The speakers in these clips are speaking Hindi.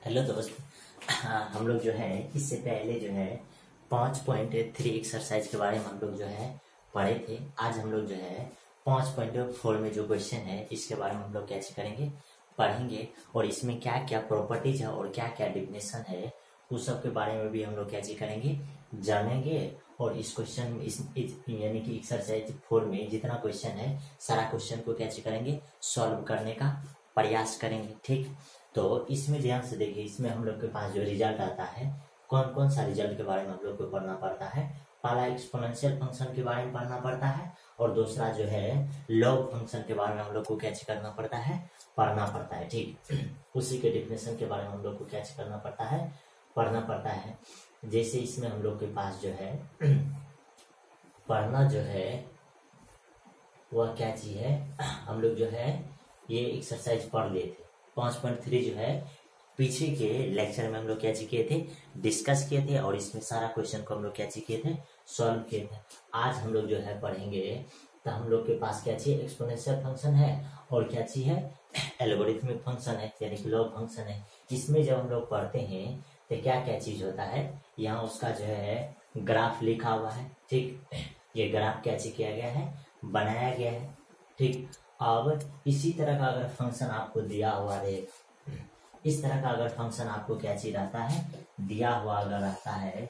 हेलो दोस्त। हम लोग जो है इससे पहले जो है 5.3 एक्सरसाइज के बारे में हम लोग जो है पढ़े थे। आज हम लोग जो है 5.4 में जो क्वेश्चन है इसके बारे में हम लोग कैसे करेंगे पढ़ेंगे, और इसमें क्या क्या प्रॉपर्टीज है और क्या क्या डिफिनेशन है उस सब के बारे में भी हम लोग कैसे करेंगे जानेंगे। और इस क्वेश्चन में यानी कि एक्सरसाइज 4 में जितना क्वेश्चन है सारा क्वेश्चन को कैसे करेंगे सॉल्व करने का प्रयास करेंगे। ठीक, तो इसमें ध्यान से देखिए, इसमें हम लोग के पास जो रिजल्ट आता है कौन कौन सा रिजल्ट के बारे में हम लोग को पढ़ना पड़ता है। पहला एक्सपोनेंशियल फंक्शन के बारे में पढ़ना पड़ता है, और दूसरा जो है लॉग फंक्शन के बारे में हम लोग को कैसे करना पड़ता है पढ़ना पड़ता है। ठीक, उसी के डिफिनेशन के बारे में हम लोग को कैसे करना पड़ता है पढ़ना पड़ता है। जैसे इसमें हम लोग के पास जो है पढ़ना जो है वह क्या चीज है, हम लोग जो है ये एक्सरसाइज पढ़ लिए थे 5.3 जो है पीछे के लेक्चर में हम लोग क्या किए थे डिस्कस किए थे, और इसमें सारा क्वेश्चन को हम लोग क्या किए थे सॉल्व किए थे। आज हम लोग जो है पढ़ेंगे तो हम लोग के पास क्या चाहिए एक्सपोनेंशियल फंक्शन है और क्या चाहिए एल्गोरिथमिक फंक्शन है यानी कि लॉग फंक्शन है। इसमें जब हम लोग पढ़ते हैं तो क्या क्या चीज होता है, यहाँ उसका जो है ग्राफ लिखा हुआ है। ठीक, ये ग्राफ क्या किया गया है बनाया गया है। ठीक, अब इसी तरह का अगर फंक्शन आपको दिया हुआ रहेगा, इस तरह का अगर फंक्शन आपको क्या चीज रहता है दिया हुआ अगर रहता है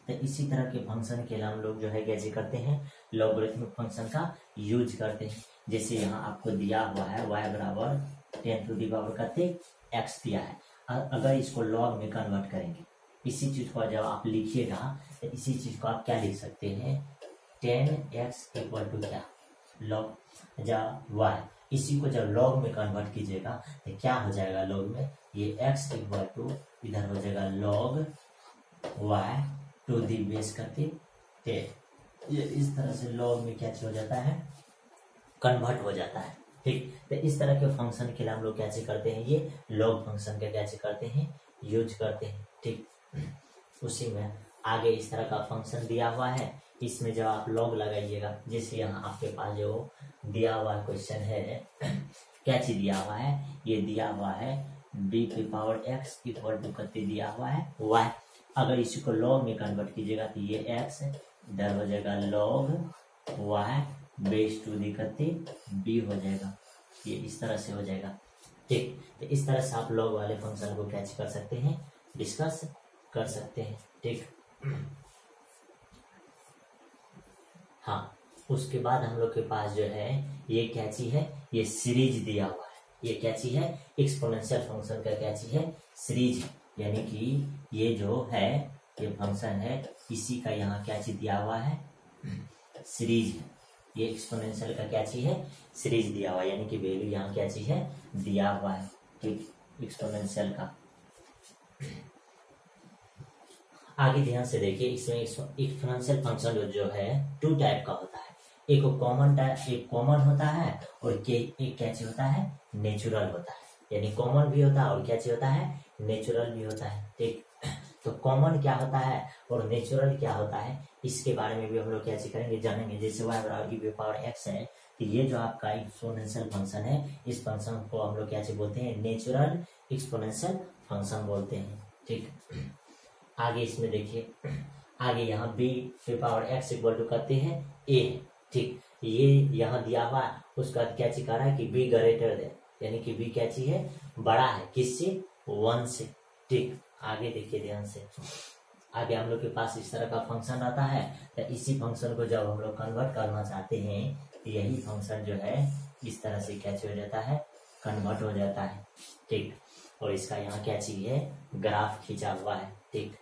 तो इसी तरह के फंक्शन के लिए हम लोग जो है कैसे करते हैं लॉगरिथमिक फंक्शन का यूज करते हैं। जैसे यहाँ आपको दिया हुआ है y बराबर 10 टू दी पावर करते x दिया है, अगर इसको लॉग में कन्वर्ट करेंगे इसी चीज को जब आप लिखिएगा तो इसी चीज को आप क्या लिख सकते हैं 10x इक्वल टू क्या लॉग जब y, इसी को जब लॉग में कन्वर्ट कीजिएगा तो क्या हो जाएगा लॉग में ये x इक्वल टू इधर हो जाएगा log y to the base करके 10। ये इस तरह से लॉग में क्या हो जाता है कन्वर्ट हो जाता है। ठीक, तो इस तरह के फंक्शन के लिए हम लोग कैसे करते हैं ये लॉग फंक्शन का कैसे करते हैं यूज करते हैं। ठीक, उसी में आगे इस तरह का फंक्शन दिया हुआ है, इसमें जब आप लॉग लगाइएगा जैसे यहाँ आपके पास जो दिया हुआ क्वेश्चन है क्या चीज दिया हुआ है ये दिया हुआ है b की पावर x इक्वल टू कितने दिया हुआ है y। अगर इसी को लॉग में कन्वर्ट कीजिएगा तो ये x इधर हो जाएगा log y base to the कितने b हो जाएगा, ये इस तरह से हो जाएगा। ठीक, तो इस तरह से आप लॉग वाले फंक्शन को कैच कर सकते हैं डिस्कस कर सकते हैं। ठीक, हाँ, उसके बाद हम लोग के पास जो है ये क्या चीज है ये सीरीज दिया हुआ है। ये क्या चीज है एक्सपोनेंशियल फंक्शन का क्या चीज है सीरीज, यानी कि ये जो है ये फंक्शन है इसी का यहाँ क्या चीज दिया हुआ है सीरीज है। ये एक्सपोनेंशियल का क्या चीज है सीरीज दिया हुआ है, यानी कि वैल्यू यहाँ क्या चीज है दिया हुआ है। ठीक, एक्सपोनेंशियल का आगे ध्यान से देखिए, इसमें एक्सपोनेंशियल फंक्शन जो है टू टाइप का होता है, एक कॉमन टाइप एक कॉमन होता है और एक क्या चीज होता है नेचुरल होता है, यानी कॉमन भी होता है और क्या चीज होता है नेचुरल भी होता है। ठीक, तो कॉमन क्या होता है और नेचुरल क्या होता है इसके बारे में भी हम लोग कैसे करेंगे जानेंगे। जैसे y बराबर e पावर x है तो ये जो आपका एक्सपोनेंशियल फंक्शन है इस फंक्शन को हम लोग कैसे बोलते हैं नेचुरल एक्सपोनेंशियल फंक्शन बोलते हैं। ठीक, आगे इसमें देखिए आगे यहाँ b power x equal to करते हैं a। ठीक, ये यहाँ दिया हुआ है उसका क्या चीज रहा है कि b ग्रेटर देन, यानी कि b क्या चीज है बड़ा है किससे 1 से। ठीक, आगे देखिए ध्यान से, आगे हम लोग के पास इस तरह का फंक्शन आता है तो इसी फंक्शन को जब हम लोग कन्वर्ट करना चाहते हैं तो यही फंक्शन जो है इस तरह से क्या हो जाता है कन्वर्ट हो जाता है। ठीक, और इसका यहाँ क्या चीज है ग्राफ खींचा हुआ है। ठीक,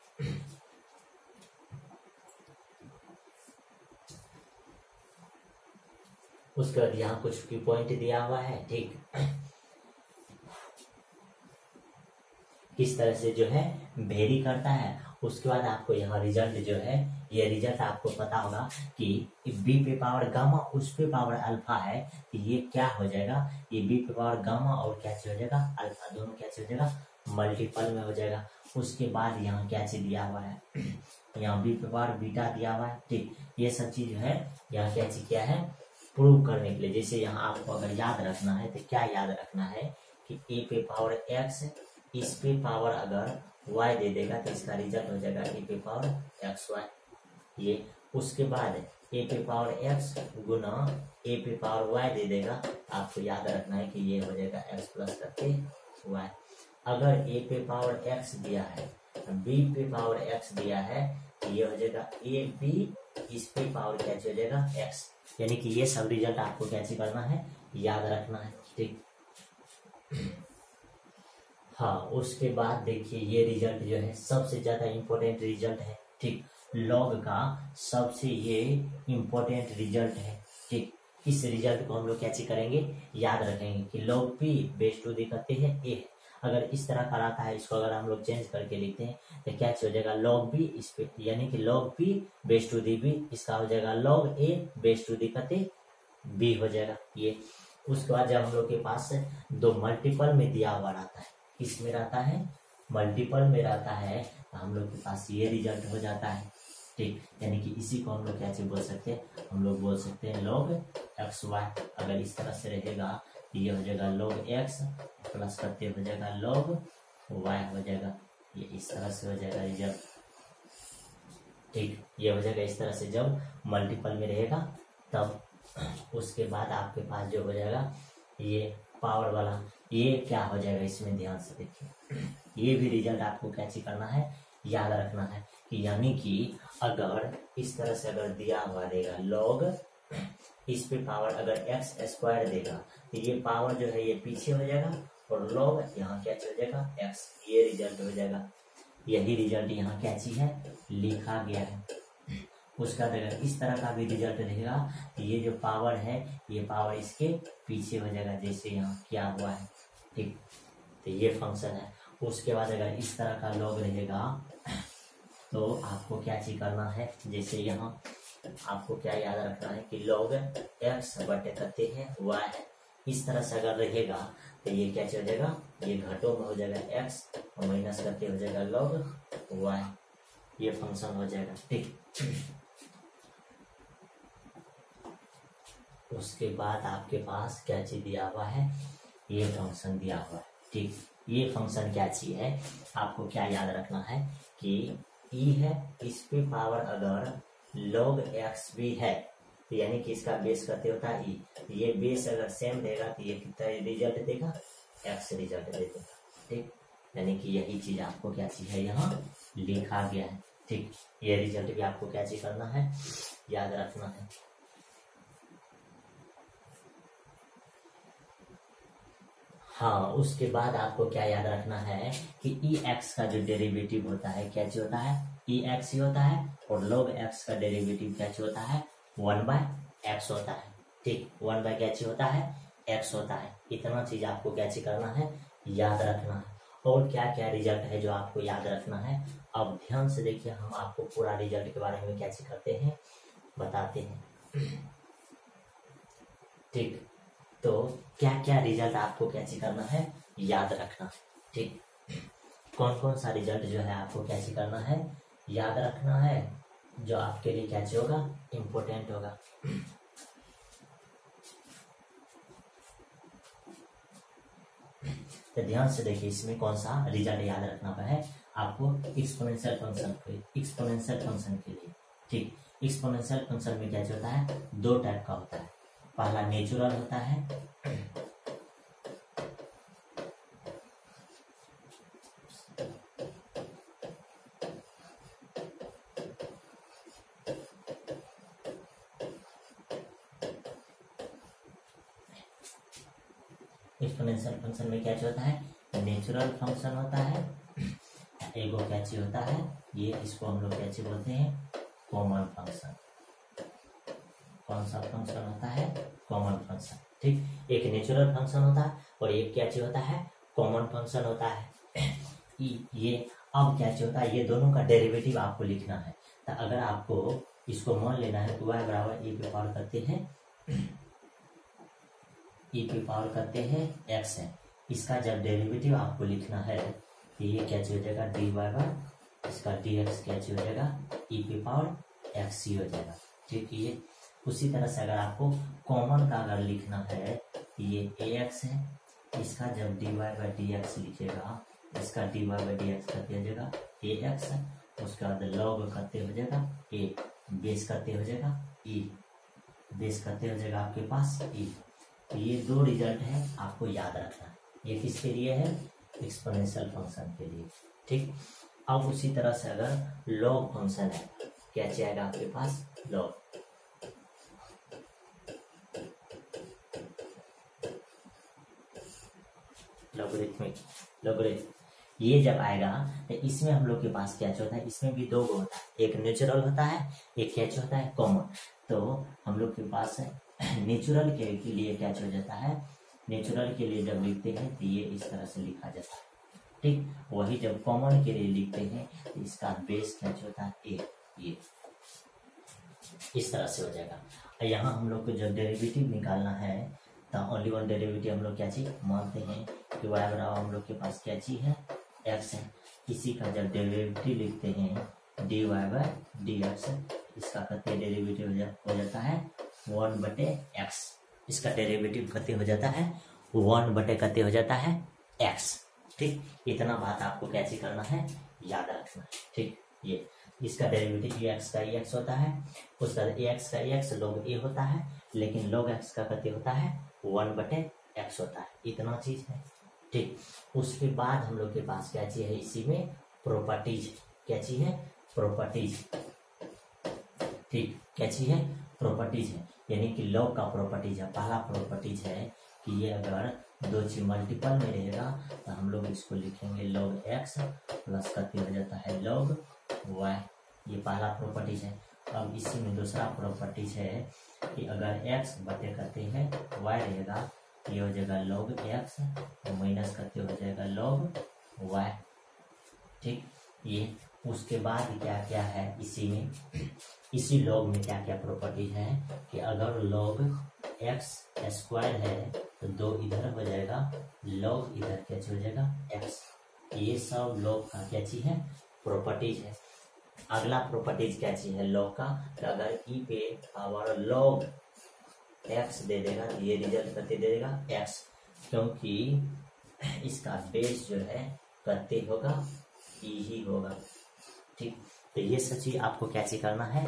उसके बाद यहाँ कुछ की पॉइंट दिया हुआ है। ठीक, किस तरह से जो है वेरी करता है, उसके बाद आपको यहाँ रिजल्ट जो है ये रिजल्ट आपको पता होगा कि b पे पावर गामा उस पे पावर अल्फा है तो ये क्या हो जाएगा ये b पे पावर गामा और क्या चीज हो जाएगा अल्फा दोनों क्या चीज हो जाएगा मल्टीपल में हो जाएगा। उसके बाद यहाँ क्या चीज दिया हुआ है यहाँ b पे पावर बीटा दिया हुआ है। ठीक, ये सब चीज जो है यहाँ क्या चीज क्या है प्रूव करने के लिए। जैसे यहाँ आपको अगर याद रखना है तो क्या याद रखना है कि a पे पावर x इस पे पावर अगर y दे देगा तो इसका रिजल्ट हो जाएगा ए पे पावर एक्स वाई। ये उसके बाद ए पे पावर एक्स गुना ए पे पावर वाई दे देगा। आपको याद रखना है कि ये हो जाएगा एक्स प्लस करके वाई। अगर ए पे पावर एक्स दिया है, बी पे पावर एक्स दिया है, तो ये हो जाएगा ए बी, इस पे पावर क्या हो जाएगा एक्स। यानी कि ये सब रिजल्ट आपको कैसे करना है, याद रखना है। ठीक, हाँ उसके बाद देखिए ये रिजल्ट जो है सबसे ज्यादा इम्पोर्टेंट रिजल्ट है। ठीक, लॉग का सबसे ये इम्पोर्टेंट रिजल्ट है। ठीक, इस रिजल्ट को हम लोग कैसे करेंगे, याद रखेंगे कि log p base to the करते हैं ए। अगर इस तरह का रहता है, इसको अगर हम लोग चेंज करके लिखते हैं तो क्या हो जाएगा लॉग बी इस पे, यानी कि log p base to the b, इसका हो जाएगा log a base to the करते बी हो जाएगा ये। उसके बाद जब हम लोग के पास दो मल्टीपल में दिया हुआ रहता है, इसमें रहता है मल्टीपल में रहता है, तो हम लोग के पास ये रिजल्ट हो जाता है। ठीक, यानी कि इसी को हम लोग कैसे बोल सकते हैं, हम लोग बोल सकते हैं लॉग एक्स वाई। अगर इस तरह से रहेगा ये हो जाएगा लॉग एक्स प्लस करते हो जाएगा लॉग वाई हो जाएगा। ये इस तरह से हो जाएगा रिजल्ट। ठीक, ये हो जाएगा इस तरह से जब मल्टीपल में रहेगा तब। उसके बाद आपके पास जो हो जाएगा ये पावर वाला, ये क्या हो जाएगा इसमें ध्यान से देखिए। ये भी रिजल्ट आपको कैसे करना है, याद रखना है कि यानी कि अगर इस तरह से अगर दिया हुआ देगा लॉग, इस पे पावर अगर एक्स स्क्वायर देगा तो ये पावर जो है ये पीछे हो जाएगा और लॉग यहाँ क्या हो जाएगा एक्स, ये रिजल्ट हो जाएगा। यही रिजल्ट यहाँ क्या चीज है, लिखा गया है। उसका अगर इस तरह का भी रिजल्ट रहेगा तो ये जो पावर है ये पावर इसके पीछे हो जाएगा, जैसे यहाँ क्या हुआ है। ठीक, तो ये फंक्शन है। उसके बाद अगर इस तरह का लॉग रहेगा तो आपको क्या चीज करना है, जैसे यहाँ आपको क्या याद रखना है कि लॉग एक्स बटे करते हैं वाई है। इस तरह से अगर रहेगा तो ये क्या हो जाएगा, ये घटों में हो जाएगा एक्स और माइनस करते हो जाएगा लॉग वाई, ये फंक्शन हो जाएगा। ठीक, उसके बाद आपके पास क्या चीज दिया हुआ है, ये फंक्शन दिया हुआ है। ठीक, ये फंक्शन क्या चीज है, आपको क्या याद रखना है कि ई है, इस पे पावर अगर log एक्स भी है तो यानी कि इसका बेस करते होता है ई, ये बेस अगर सेम देगा तो ये कितना रिजल्ट देगा, एक्स रिजल्ट दे देगा। ठीक, यानी कि यही चीज आपको क्या चीज है यहाँ लिखा गया है। ठीक, ये रिजल्ट भी आपको क्या चीज करना है, याद रखना है। हाँ, उसके बाद आपको क्या याद रखना है कि ई एक्स का जो डेरिवेटिव होता है क्या चीज होता है, ई एक्स ही होता है, और log एक्स का डेरिवेटिव क्या चीज होता है, 1/x होता है। ठीक, 1 क्या चीज होता है, x होता है। इतना चीज आपको क्या चीज करना है, याद रखना है। और क्या क्या रिजल्ट है जो आपको याद रखना है, अब ध्यान से देखिए, हम आपको पूरा रिजल्ट के बारे में क्या चीज करते हैं, बताते हैं। ठीक, तो क्या क्या रिजल्ट आपको कैसे करना है, याद रखना। ठीक, कौन कौन सा रिजल्ट जो है आपको कैसे करना है, याद रखना है, जो आपके लिए कैसे होगा, इम्पोर्टेंट होगा। तो ध्यान से देखिए इसमें कौन सा रिजल्ट याद रखना है आपको, एक्सपोनेंशियल फंक्शन के लिए। ठीक, एक्सपोनेंशियल फंक्शन में क्या होता है, दो टाइप का होता है। पहला नेचुरल होता है, एक्सपोनेंशियल फंक्शन में क्या होता है, नेचुरल फंक्शन होता है। एगो क्या चीज होता है, ये इसको हम लोग क्या चीज बोलते हैं, कॉमन फंक्शन। कौन सा फंक्शन होता है, कॉमन फंक्शन। ठीक, एक नेचुरल फंक्शन होता है और एक क्या चीज होता है, कॉमन फंक्शन होता है। ये अब क्या चीज होता है, ये दोनों का डेरिवेटिव आपको लिखना है। तो अगर आपको इसको मान लेना है तो y बराबर e पे पावर करते हैं, e पे पावर करते हैं x है। इसका जब डेरिवेटिव आपको लिखना है तो ये क्या चीज हो जाएगा, dy बाय इसका dx क्या चीज हो जाएगा, e पे पावर x ही हो जाएगा। ठीक, ये उसी तरह से अगर आपको कॉमन का अगर लिखना है, ये ax है, इसका जब dy बाय dx लिखेगा इसका dy बाई डी एक्स करते हो जाएगा ए एक्स, उसके बाद लॉग करते हो जाएगा ए, बेस करते हो जाएगा ई, बेस करते हो जाएगा आपके पास ई। तो ये दो रिजल्ट है, आपको याद रखना। ये किसके लिए है? एक्सपोनेंशियल फंक्शन के लिए। ठीक, अब उसी तरह से अगर लॉग फंक्शन है, क्या चाहिए आपके पास? लॉग। लॉगरिथमिक, लॉगरिथम ये जब आएगा तो इसमें हम लोग के पास क्या होता है? इसमें भी दो होता है, एक नेचुरल होता है, एक क्या होता है? कॉमन। तो हम लोग के पास नेचुरल के लिए क्या हो जाता है? नेचुरल के लिए जब लिखते हैं तो ये इस तरह से लिखा जाता है। ठीक, वही जब कॉमन के लिए लिखते हैं तो इसका बेस क्या होता है? ए, ये इस तरह से हो जाएगा। यहाँ हम लोग को जब डेरिवेटिव निकालना है तो ओनली वन डेरिवेटिव हम लोग क्या चीज मानते हैं कि वाई बराबर हम लोग के पास क्या चीज है? एक्स है। इसी का जब डेरिवेटिव लिखते हैं d y by d x, इसका कते डेरिवेटिव हो जाता है 1/x। इसका डेरिवेटिव कते हो जाता है? 1/कते हो जाता है? x। ठीक, इतना बात आपको कैसे करना है? याद रखना है। ठीक, ये इसका डेरिवेटिव एक्स का एक्स होता है, उसका एक्स का एक्स log a होता है, लेकिन log x का कते होता है? 1/x होता है। इतना चीज है। ठीक, उसके बाद हम लोग के पास क्या चीज है? इसी में प्रॉपर्टीज। क्या चीज है? प्रॉपर्टीज। ठीक, क्या चीज है? प्रॉपर्टीज है, यानी कि लॉग का प्रॉपर्टीज है। पहला प्रॉपर्टीज है कि ये अगर दो चीज मल्टीपल में रहेगा तो हम लोग इसको लिखेंगे log x प्लस कते हो जाता है? log y। ये पहला प्रॉपर्टीज है। अब इसी में दूसरा प्रॉपर्टीज है कि अगर x बटे करते हैं y रहेगा, ये हो जाएगा log x और माइनस करते हो जाएगा log y। ठीक, ये उसके बाद क्या क्या है इसी में? इसी log में क्या क्या प्रॉपर्टी है कि अगर log x स्क्वायर है तो 2 इधर हो जाएगा, log इधर क्या हो जाएगा? x। ये सब log का क्या चीज है? प्रॉपर्टीज है। अगला प्रॉपर्टीज क्या चीज है log का? तो अगर e पे पावर log x दे देगा तो ये रिजल्ट करते दे देगा x, क्योंकि इसका बेस जो है करते होगा e ही होगा। ठीक, तो ये सब चीज आपको क्या चीज करना है?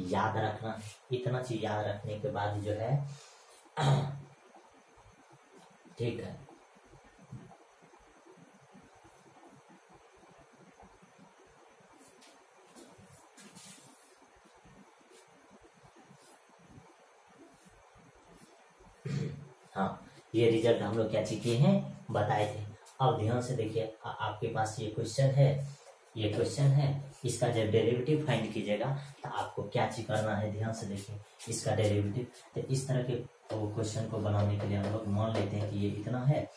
याद रखना है। इतना चीज याद रखने के बाद जो है ठीक है, हाँ, ये रिजल्ट हम लोग क्या चीज किए हैं? बताए थे। अब ध्यान से देखिए, आपके पास ये क्वेश्चन है, ये क्वेश्चन है, इसका जब डेरिवेटिव फाइंड कीजिएगा तो आपको क्या चीज करना है? ध्यान से देखिए, इसका डेरिवेटिव। तो इस तरह के क्वेश्चन को बनाने के लिए हम लोग मान लेते हैं कि ये इतना है,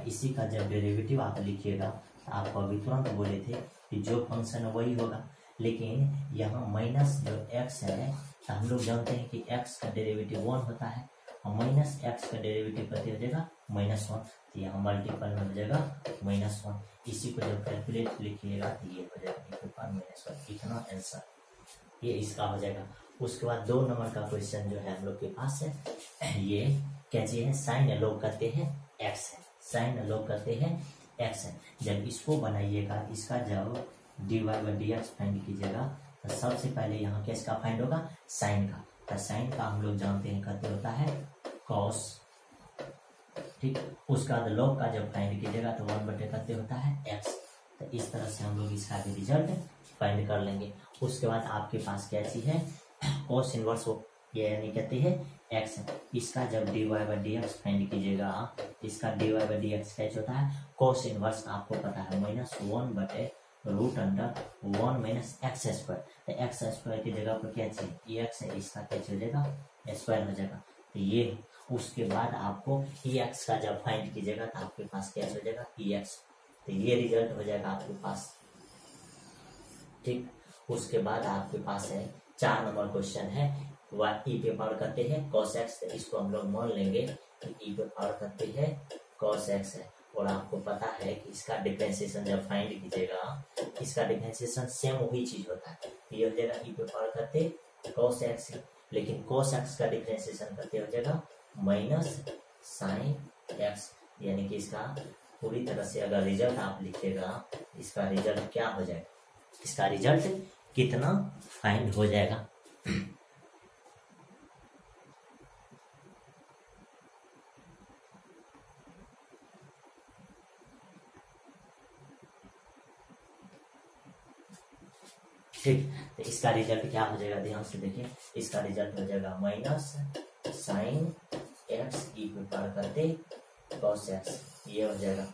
इसी का जब डेरिवेटिव आप लिखिएगा तो आपको अभी तुरंत बोले थे कि जो फंक्शन वही होगा, लेकिन यहाँ माइनस जो x है तो हम लोग जानते हैं कि x का डेरिवेटिव 1 होता है और माइनस एक्स का डेरिवेटिव करते हो जाएगा -1, तो यहाँ मल्टीपल में हो जाएगा -1। इसी को जब कैलकुलेट लिखिएगा तो ये हो जाएगा -1। इतना आंसर ये इसका हो जाएगा। उसके बाद 2 नंबर का क्वेश्चन जो है हम लोग के पास है, ये क्या चीज है? साइन लॉग करते हैं x है, साइन लॉग करते हैं x है। जब इसको बनाइएगा, इसका जब dy by d x find कीजिएगा तो सबसे पहले यहाँ किसका फाइंड होगा? साइन का। तो साइन का हम लोग जानते हैं करते होता है cos। ठीक, उसका बाद log का जब फाइंड कीजिएगा तो 1/, करते होता है x। तो इस तरह से हम लोग इसका भी रिजल्ट फाइंड कर लेंगे। उसके बाद आपके पास क्या चीज है? cos इनवर्स, ये यानी कहते हैं x है। इसका जब dy by d x find कीजिएगा, इसका dy बाई डी एक्स क्या होता है? cos इनवर्स आपको पता है -1/√(1 - x²। तो x² की जगह पर क्या चाहिए? x है, इसका क्या हो जाएगा? स्क्वायर हो जाएगा। तो ये उसके बाद आपको ex का जब फाइंड कीजिएगा तो आपके पास क्या हो जाएगा? ex। तो ये रिजल्ट हो जाएगा आपके पास। ठीक, उसके बाद आपके पास है 4 नंबर क्वेश्चन है, ई पे पावर करते हैं cos x। तो इसको हम लोग मान लेंगे कि ई पे पावर करते हैं cos x है, और आपको पता है कि इसका डिफरेंशिएशन जब फाइंड कीजिएगा, इसका डिफरेंशिएशन सेम वही चीज होता है। ये हो जाएगा ई पे पावर करते cos x, लेकिन cos x का डिफरेंशिएशन करते हो जाएगा -sin x, यानी कि इसका पूरी तरह से अगर रिजल्ट आप लिखेगा, इसका रिजल्ट क्या हो जाएगा, इसका रिजल्ट कितना फाइंड हो जाएगा। ठीक, तो इसका रिजल्ट क्या हो जाएगा, ध्यान से देखिए, इसका रिजल्ट हो जाएगा माइनस साइन एक्स ई पे पार करते कॉस एक्स, ये हो जाएगा।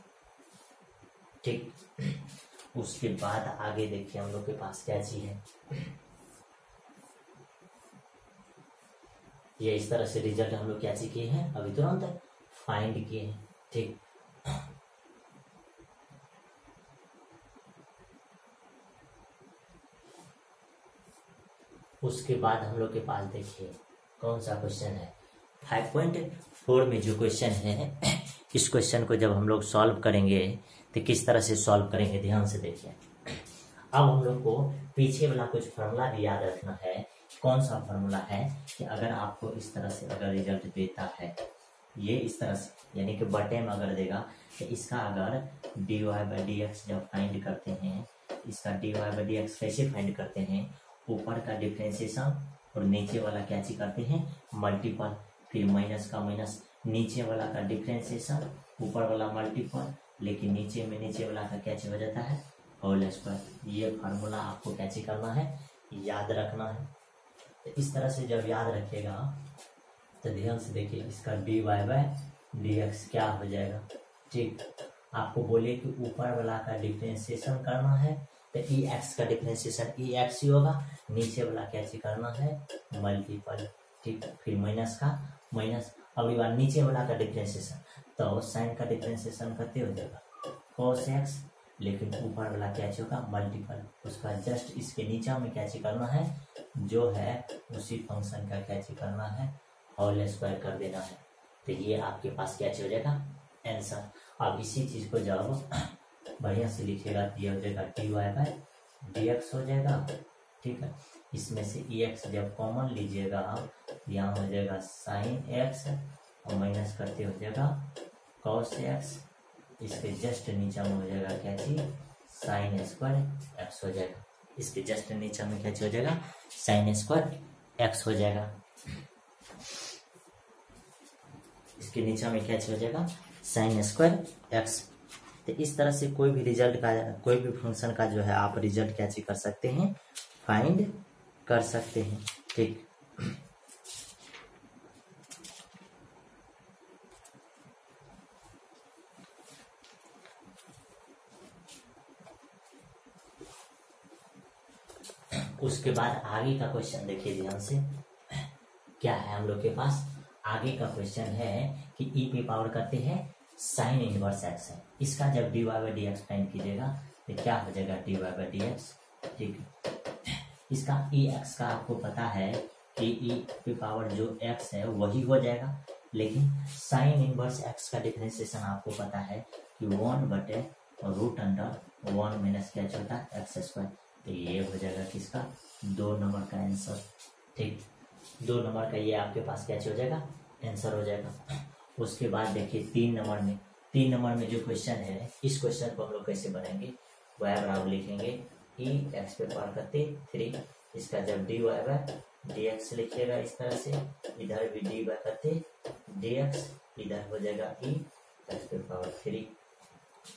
ठीक, उसके बाद आगे देखिए हम लोग के पास क्या चीज है, ये इस तरह से रिजल्ट हम लोग क्या चीज किए हैं, अभी तुरंत फाइंड किए हैं। ठीक, उसके बाद हम लोग के पास देखिए कौन सा क्वेश्चन है, 5.4 में जो क्वेश्चन है, इस क्वेश्चन को जब हम लोग सॉल्व करेंगे तो किस तरह से सॉल्व करेंगे, ध्यान से देखिए। अब हम लोग को पीछे वाला कुछ फॉर्मूला भी याद रखना है। कौन सा फॉर्मूला है कि अगर आपको इस तरह से अगर रिजल्ट देता है, ये इस तरह से यानी कि बटे में अगर देगा, तो इसका अगर dy बाई डी एक्स जब फाइंड करते हैं, इसका dy बाई डी एक्स कैसे फाइंड करते हैं, ऊपर का डिफरेंशिएशन और नीचे वाला क्या चीज करते हैं, मल्टीपल, फिर माइनस का माइनस, नीचे वाला का डिफरेंशिएशन, ऊपर वाला मल्टीपल, लेकिन नीचे में नीचे वाला का क्या चीज हो जाता है, होल स्क्वायर। ये फार्मूला आपको क्या चीज करना है, याद रखना है। तो इस तरह से जब याद रखेगा तो ध्यान से देखिए, इसका dy बाई डी एक्स क्या हो जाएगा। ठीक, आपको बोले कि ऊपर वाला का डिफरेंशिएशन करना है तो ई एक्स का डिफरेंशिएशन ई एक्स ही होगा, नीचे वाला क्या चीज करना है, मल्टीपल। ठीक, फिर माइनस का माइनस, अगली बार नीचे वाला का डिफरेंशिएशन, तो साइन का डिफरेंशिएशन करते हो जाएगा cos x, लेकिन ऊपर वाला क्या चीज होगा, मल्टीपल। उसका जस्ट इसके नीचे में क्या चीज करना है, जो है उसी फंक्शन का क्या चीज करना है, होल स्क्वायर कर देना है। तो ये आपके पास क्या चीज हो जाएगा, आंसर। अब इसी चीज को जब बढ़िया से लिखिएगा तो ये हो जाएगा dy बाई डी एक्स हो जाएगा। ठीक है, इसमें से ई एक्स जब कॉमन लीजिएगा, यहाँ हो जाएगा साइन एक्स और माइनस करते हो जाएगा cos एक्स, इसके जस्ट नीचे में हो जाएगा क्या चीज, साइन स्क्वायर एक्स हो जाएगा। इसके जस्ट नीचे में क्या चीज हो जाएगा, साइन स्क्वायर एक्स हो जाएगा। इसके नीचे में क्या चीज हो जाएगा, साइन स्क्वायर एक्स। तो इस तरह से कोई भी रिजल्ट का, कोई भी फंक्शन का जो है आप रिजल्ट क्या चीज कर सकते हैं, फाइंड कर सकते हैं। ठीक, उसके बाद आगे का क्वेश्चन देखिए ध्यान से, क्या है हम लोग के पास। आगे का क्वेश्चन है कि ई पे पावर करते हैं साइन इनवर्स एक्स है, इसका जब dy by d x find कीजिएगा तो क्या हो जाएगा, dy बाई डी एक्स। ठीक, इसका ई एक्स का आपको पता है कि ई पे पावर जो एक्स है वही हो जाएगा, लेकिन साइन इनवर्स एक्स का डिफरेंशिएशन आपको पता है कि 1 बटे रूट अंडर 1 माइनस क्या चलता है, एक्स स्क्वायर। तो ये हो जाएगा किसका, 2 नंबर का आंसर। ठीक, 2 नंबर का ये आपके पास क्या हो जाएगा, आंसर हो जाएगा। उसके बाद देखिए 3 नंबर में जो क्वेश्चन है, इस क्वेश्चन को हम लोग कैसे बनाएंगे, y बराबर लिखेंगे ई एक्स पे पावर करते 3, इसका जब dy बाई डी एक्स लिखिएगा इस तरह से, इधर भी dy बाई करते डी एक्स, इधर हो जाएगा ई एक्स पे पावर 3।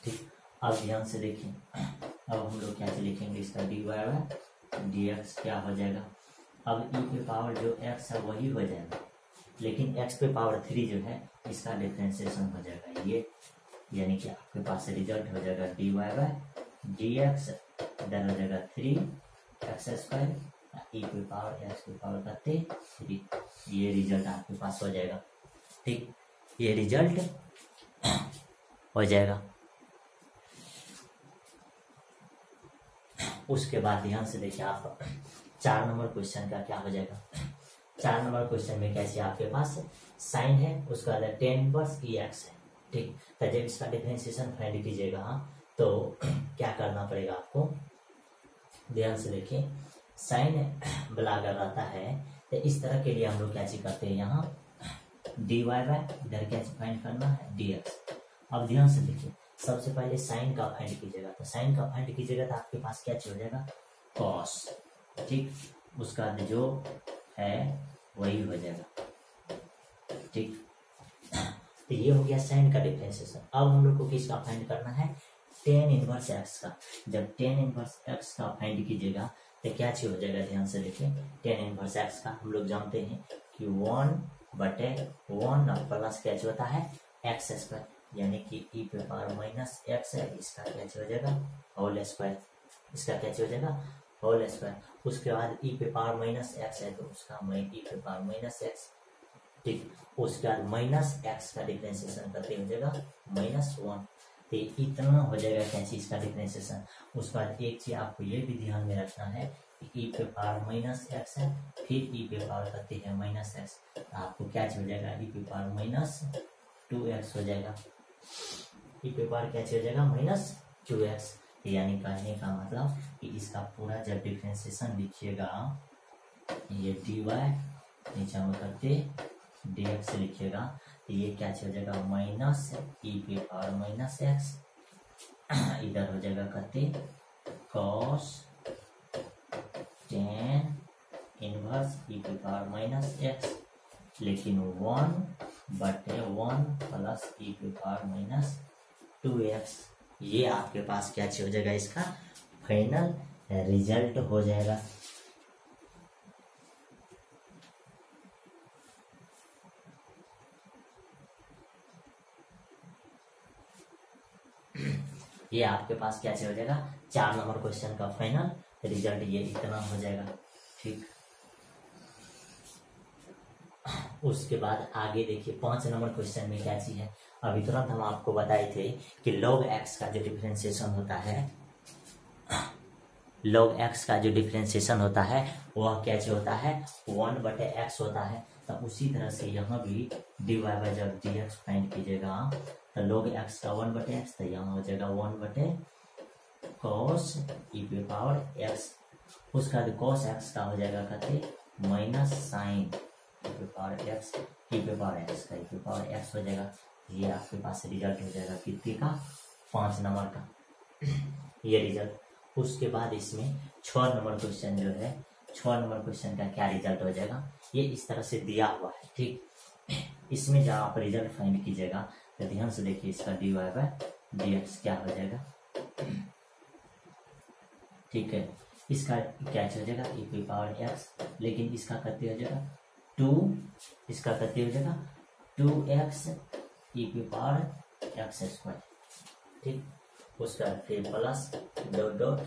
ठीक, अब ध्यान से देखिए, अब हम लोग क्या लिखेंगे, इसका dy बाई डी एक्स क्या हो जाएगा। अब ई पे पावर जो x है वही हो जाएगा, लेकिन x पे पावर 3 जो है इसका डिफरेंशिएशन हो जाएगा ये, यानी कि आपके पास रिजल्ट हो जाएगा dy बाई डी एक्स, इधर हो जाएगा 3 एक्स स्क्वायर, ई पे पावर एक्स पे पावर करते 3, ये रिजल्ट आपके पास हो जाएगा। ठीक, ये रिजल्ट हो जाएगा। उसके बाद ध्यान से देखिए, आप 4 नंबर क्वेश्चन का क्या हो जाएगा। 4 नंबर क्वेश्चन में कैसे आपके पास साइन है, उसका टेन इनवर्स ई एक्स है। ठीक, तो जब इसका डिफरेंशिएशन फाइंड कीजिएगा तो क्या करना पड़ेगा आपको, ध्यान से देखिए, साइन वाला अगर रहता है तो इस तरह के लिए हम लोग क्या चीज करते हैं, यहाँ dy बाई इधर क्या फाइंड करना है, dx। अब ध्यान से देखिए, सबसे पहले साइन का फाइंड कीजिएगा, तो साइन का फाइंड कीजिएगा तो आपके पास क्या चीज हो जाएगा, कॉस। ठीक, उसका जो है वही हो जाएगा। ठीक, तो ये हो गया साइन का डिफरेंशिएशन। अब हम लोग को किसका फाइंड करना है, टेन इनवर्स एक्स का। जब टेन इनवर्स एक्स का फाइंड कीजिएगा तो क्या चीज हो जाएगा, ध्यान से देखिए। टेन इनवर्स एक्स का हम लोग जानते हैं कि 1/1 और प्लस क्या चीज होता है, एक्स स्क्वायर, यानी कि ई पे पावर माइनस एक्स है, इसका क्या चीज हो जाएगा, होल स्क्वायर। इसका क्या चीज हो जाएगा, होल स्क्वायर। उसके बाद ई पे पावर माइनस एक्स है तो उसका ई पे पावर माइनस एक्स। ठीक, उसके बाद माइनस एक्स का डिफरेंशिएशन करते हो जाएगा -1। तो इतना हो जाएगा क्या चीज का डिफरेंशिएशन। उसके बाद एक चीज आपको ये भी ध्यान में रखना है कि ई पे पावर माइनस एक्स है, फिर ई पे पावर करते हैं माइनस एक्स, तो आपको क्या चीज हो जाएगा, ई पे पावर -2x हो जाएगा। ई पे पावर क्या चीज हो जाएगा, -2x। यानी कहने का मतलब कि इसका पूरा जब डिफरेंशिएशन लिखिएगा, ये dy नीचे में करते dx लिखिएगा, तो ये क्या हो जाएगा, माइनस ई पे पावर माइनस एक्स, इधर हो जाएगा करते cos tan इनवर्स ई पे पावर माइनस एक्स, लेकिन 1/1 प्लस ई पे पावर -2x। ये आपके पास क्या हो जाएगा, इसका फाइनल रिजल्ट हो जाएगा। ये आपके पास क्या हो जाएगा, 4 नंबर क्वेश्चन का फाइनल रिजल्ट ये इतना हो जाएगा। ठीक, उसके बाद आगे देखिए 5 नंबर क्वेश्चन में क्या चीज है। अभी तुरंत हम आपको बताए थे कि log x का जो डिफरेंशिएशन होता है, log x का जो डिफरेंशिएशन होता है वह क्या चीज होता है, 1/x होता है। तो उसी तरह से यहाँ भी dy बाय जब dx फाइंड कीजिएगा तो log x का 1/x, तो यहाँ हो जाएगा 1/cos e पे पावर x। उसका cos x का हो जाएगा कहते माइनस साइन e पे पावर x, e पे पावर x का e पे पावर x हो जाएगा। ये आपके पास रिजल्ट हो जाएगा कितने का, 5 नंबर का ये रिजल्ट। उसके बाद इसमें 6 नंबर क्वेश्चन जो है, 6 नंबर क्वेश्चन का क्या रिजल्ट हो जाएगा, ये इस तरह से दिया हुआ है। ठीक, इसमें जब आप रिजल्ट फाइंड कीजिएगा तो ध्यान से देखिए, इसका dy बाय dx क्या हो जाएगा। ठीक है, इसका क्या हो जाएगा, e पे पावर x, लेकिन इसका करते हो जाएगा 2, इसका करते हो जाएगा 2x e पे पावर x स्क्वायर। ठीक, उसका फिर प्लस डॉट डॉट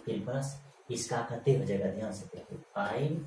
फिर प्लस, इसका करते हो जाएगा, ध्यान से देखिए 5